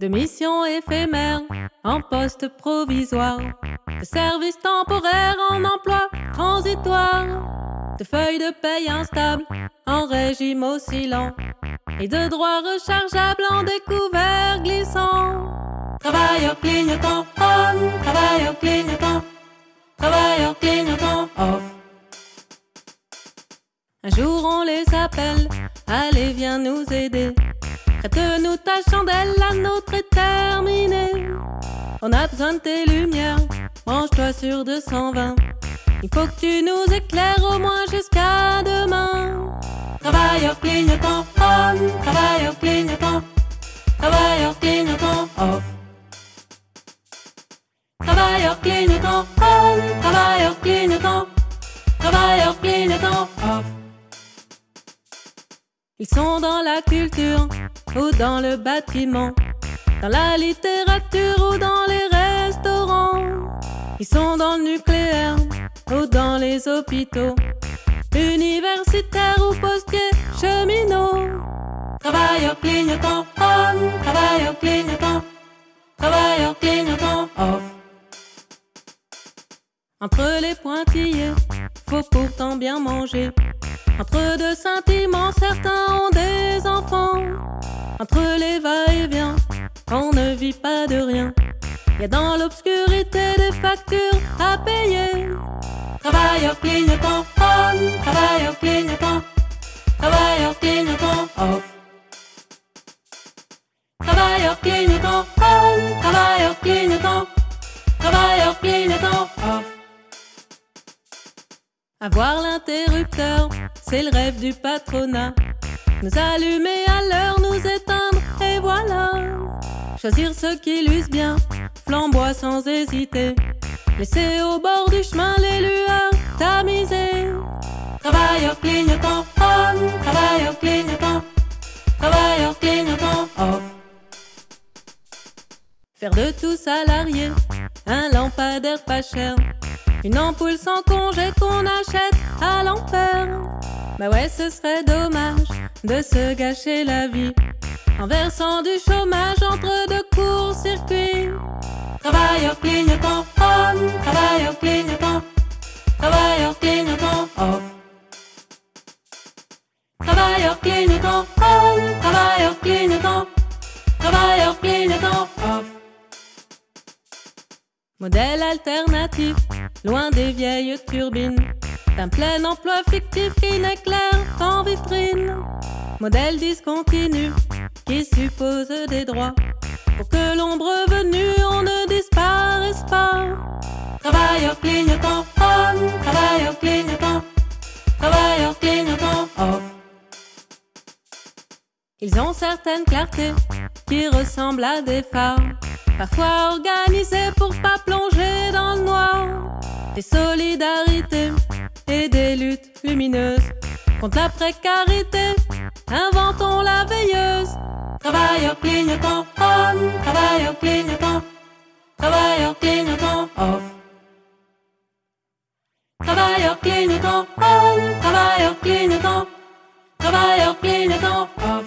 de missions éphémères en poste provisoire, de services temporaires en emploi transitoire, de feuilles de paye instables en régime oscillant et de droits rechargeables en découvert glissant. Travailleurs clignotants on, travailleurs clignotants, travailleurs clignotants off. Un jour on les appelle, allez viens nous aider. Prête-nous ta chandelle, la nôtre est terminée. On a besoin de tes lumières, branche-toi sur 220. Il faut que tu nous éclaires au moins jusqu'à demain. Travailleurs clignotants on, travailleurs clignotants, travailleurs clignotants off. Travailleurs clignotants on, travailleurs clignotants, travailleurs clignotants off. Ils sont dans la culture ou dans le bâtiment, dans la littérature ou dans les restaurants. Ils sont dans le nucléaire ou dans les hôpitaux, universitaires ou postiers, cheminots. Travailleurs clignotants on, travailleurs clignotants, travailleurs clignotants off. Entre les pointillés, faut pourtant bien manger. Entre deux sentiments, certains ont des enfants. Entre les va-et-vient, on ne vit pas de rien. Y a dans l'obscurité des factures à payer. Travailleurs clignotants on, travailleurs clignotants, travailleurs clignotants off. Travailleurs clignotants on, travailleurs clignotants, travailleurs clignotants off. Avoir l'interrupteur, c'est le rêve du patronat. Nous allumer à l'heure, nous éteindre, et voilà. Choisir ce qui l'use bien, flamboie sans hésiter. Laisser au bord du chemin les lueurs tamisées. Travailleurs clignotants on, travailleurs clignotants, travailleurs clignotants off. Faire de tout salarié un lampadaire pas cher, une ampoule sans congé qu'on achète à l'ampère. Bah ouais, ce serait dommage de se gâcher la vie en versant du chômage entre deux courts-circuits. Travailleurs clignotants on, travailleurs clignotants, travailleurs clignotants off. Travailleurs clignotants on, travailleurs clignotants, travailleurs clignotants off. Modèle alternatif, loin des vieilles turbines, d'un plein emploi fictif qui n'éclaire qu'en vitrine. Modèle discontinu, qui suppose des droits, pour que l'ombre venue on ne disparaisse pas. Travailleurs clignotants on, travailleurs clignotants, travailleurs clignotants off. Ils ont certaines clartés qui ressemblent à des phares, parfois organisés pour pas plonger dans le noir. Des solidarités et des luttes lumineuses contre la précarité, inventons la veilleuse. Travailleurs clignotants on, travailleurs clignotants, travailleurs clignotants off. Travailleurs clignotants on, travailleurs clignotants, travailleurs clignotants off.